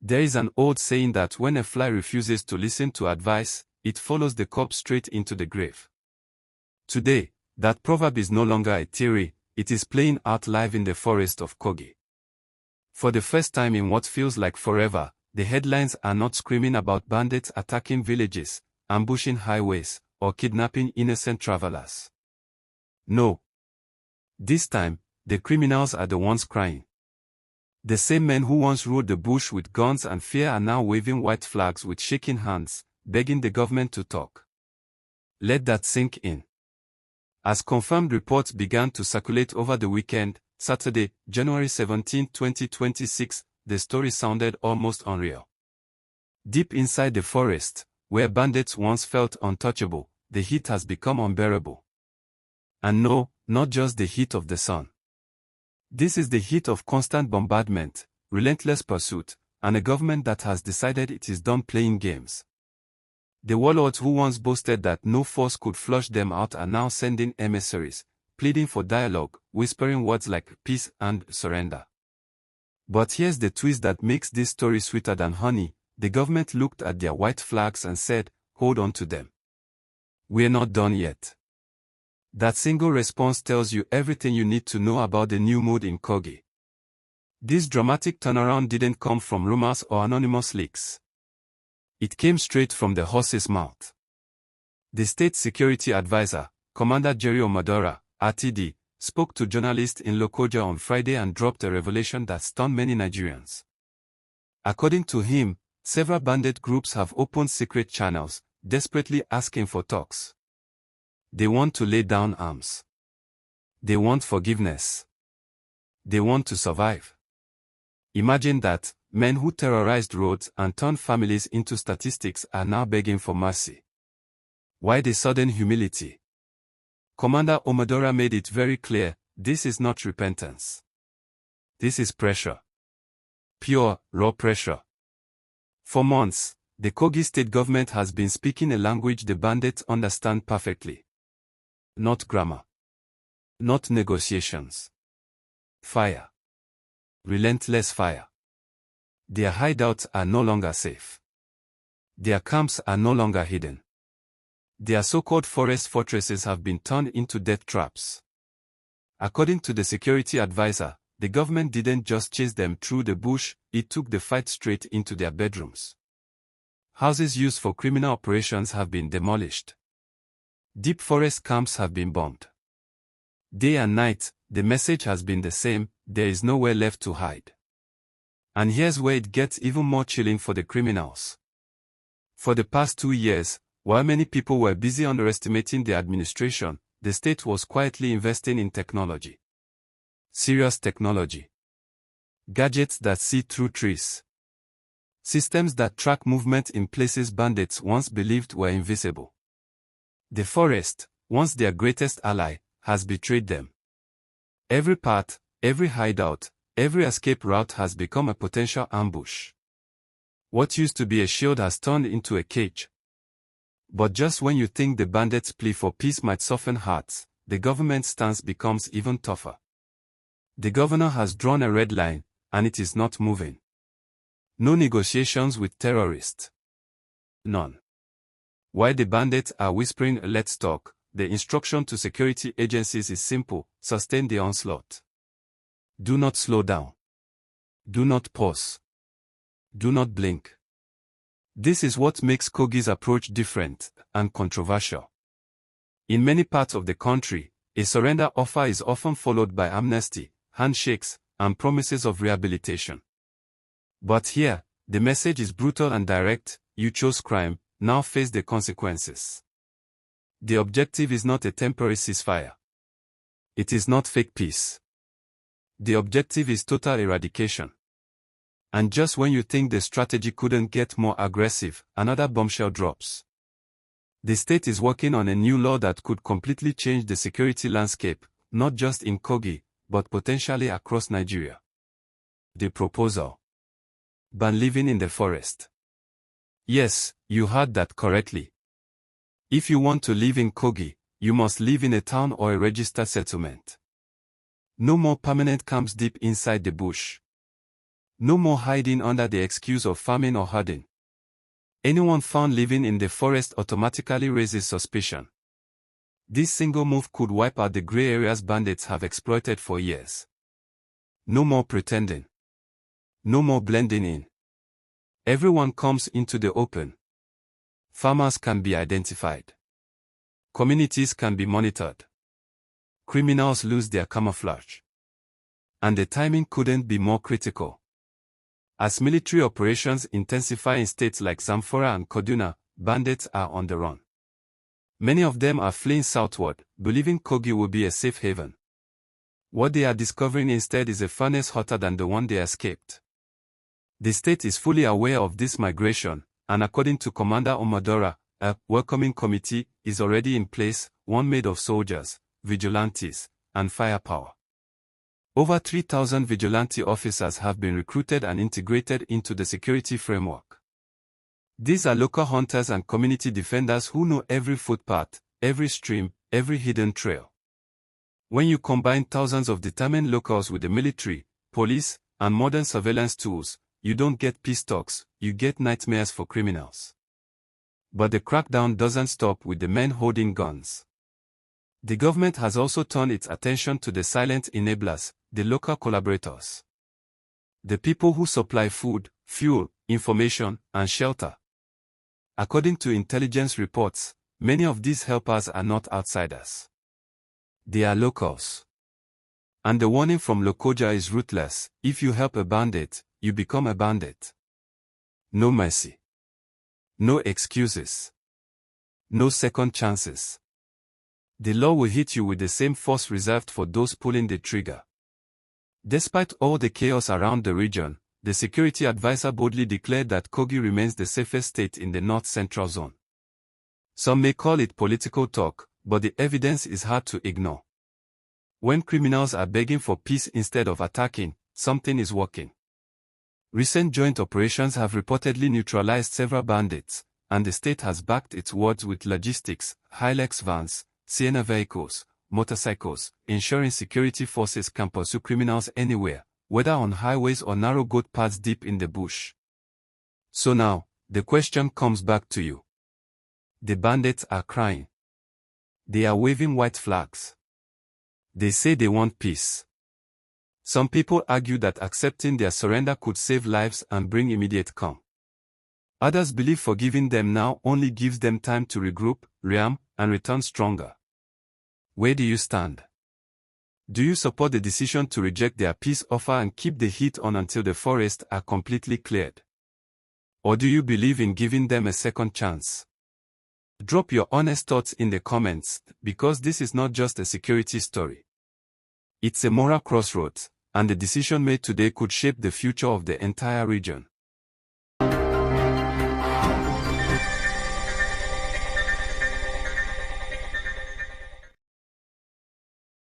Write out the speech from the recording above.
There is an old saying that when a fly refuses to listen to advice, it follows the corpse straight into the grave. Today, that proverb is no longer a theory, it is playing out live in the forest of Kogi. For the first time in what feels like forever, the headlines are not screaming about bandits attacking villages, ambushing highways, or kidnapping innocent travelers. No. This time, the criminals are the ones crying. The same men who once ruled the bush with guns and fear are now waving white flags with shaking hands, begging the government to talk. Let that sink in. As confirmed reports began to circulate over the weekend, Saturday, January 17, 2026, the story sounded almost unreal. Deep inside the forest, where bandits once felt untouchable, the heat has become unbearable. And no, not just the heat of the sun. This is the heat of constant bombardment, relentless pursuit, and a government that has decided it is done playing games. The warlords who once boasted that no force could flush them out are now sending emissaries, pleading for dialogue, whispering words like peace and surrender. But here's the twist that makes this story sweeter than honey. The government looked at their white flags and said, hold on to them. We're not done yet. That single response tells you everything you need to know about the new mood in Kogi. This dramatic turnaround didn't come from rumors or anonymous leaks. It came straight from the horse's mouth. The state security advisor, Commander Jerry Omadora, RTD, spoke to journalists in Lokoja on Friday and dropped a revelation that stunned many Nigerians. According to him, several bandit groups have opened secret channels, desperately asking for talks. They want to lay down arms. They want forgiveness. They want to survive. Imagine that, men who terrorized roads and turned families into statistics are now begging for mercy. Why the sudden humility? Commander Omadora made it very clear, this is not repentance. This is pressure. Pure, raw pressure. For months, the Kogi State Government has been speaking a language the bandits understand perfectly. Not grammar. Not negotiations. Fire. Relentless fire. Their hideouts are no longer safe. Their camps are no longer hidden. Their so-called forest fortresses have been turned into death traps. According to the security advisor, the government didn't just chase them through the bush, it took the fight straight into their bedrooms. Houses used for criminal operations have been demolished. Deep forest camps have been bombed. Day and night, the message has been the same, there is nowhere left to hide. And here's where it gets even more chilling for the criminals. For the past 2 years, while many people were busy underestimating the administration, the state was quietly investing in technology. Serious technology. Gadgets that see through trees. Systems that track movement in places bandits once believed were invisible. The forest, once their greatest ally, has betrayed them. Every path, every hideout, every escape route has become a potential ambush. What used to be a shield has turned into a cage. But just when you think the bandits' plea for peace might soften hearts, the government's stance becomes even tougher. The governor has drawn a red line, and it is not moving. No negotiations with terrorists. None. While the bandits are whispering let's talk, the instruction to security agencies is simple, sustain the onslaught. Do not slow down. Do not pause. Do not blink. This is what makes Kogi's approach different and controversial. In many parts of the country, a surrender offer is often followed by amnesty, handshakes, and promises of rehabilitation. But here, the message is brutal and direct, you chose crime, now face the consequences. The objective is not a temporary ceasefire. It is not fake peace. The objective is total eradication. And just when you think the strategy couldn't get more aggressive, another bombshell drops. The state is working on a new law that could completely change the security landscape, not just in Kogi, but potentially across Nigeria. The proposal: ban living in the forest. Yes, you heard that correctly. If you want to live in Kogi, you must live in a town or a registered settlement. No more permanent camps deep inside the bush. No more hiding under the excuse of famine or herding. Anyone found living in the forest automatically raises suspicion. This single move could wipe out the gray areas bandits have exploited for years. No more pretending. No more blending in. Everyone comes into the open. Farmers can be identified. Communities can be monitored. Criminals lose their camouflage. And the timing couldn't be more critical. As military operations intensify in states like Zamfara and Kaduna, bandits are on the run. Many of them are fleeing southward, believing Kogi will be a safe haven. What they are discovering instead is a furnace hotter than the one they escaped. The state is fully aware of this migration, and according to Commander Omadora, a welcoming committee is already in place, one made of soldiers, vigilantes, and firepower. Over 3,000 vigilante officers have been recruited and integrated into the security framework. These are local hunters and community defenders who know every footpath, every stream, every hidden trail. When you combine thousands of determined locals with the military, police, and modern surveillance tools, you don't get peace talks, you get nightmares for criminals. But the crackdown doesn't stop with the men holding guns. The government has also turned its attention to the silent enablers, the local collaborators. The people who supply food, fuel, information, and shelter. According to intelligence reports, many of these helpers are not outsiders. They are locals. And the warning from Lokoja is ruthless: if you help a bandit, you become a bandit. No mercy. No excuses. No second chances. The law will hit you with the same force reserved for those pulling the trigger. Despite all the chaos around the region, the security advisor boldly declared that Kogi remains the safest state in the north-central zone. Some may call it political talk, but the evidence is hard to ignore. When criminals are begging for peace instead of attacking, something is working. Recent joint operations have reportedly neutralized several bandits, and the state has backed its words with logistics, Hilux vans, Sienna vehicles, motorcycles, ensuring security forces can pursue criminals anywhere, whether on highways or narrow goat paths deep in the bush. So now, the question comes back to you. The bandits are crying. They are waving white flags. They say they want peace. Some people argue that accepting their surrender could save lives and bring immediate calm. Others believe forgiving them now only gives them time to regroup, rearm, and return stronger. Where do you stand? Do you support the decision to reject their peace offer and keep the heat on until the forests are completely cleared? Or do you believe in giving them a second chance? Drop your honest thoughts in the comments, because this is not just a security story. It's a moral crossroads, and the decision made today could shape the future of the entire region.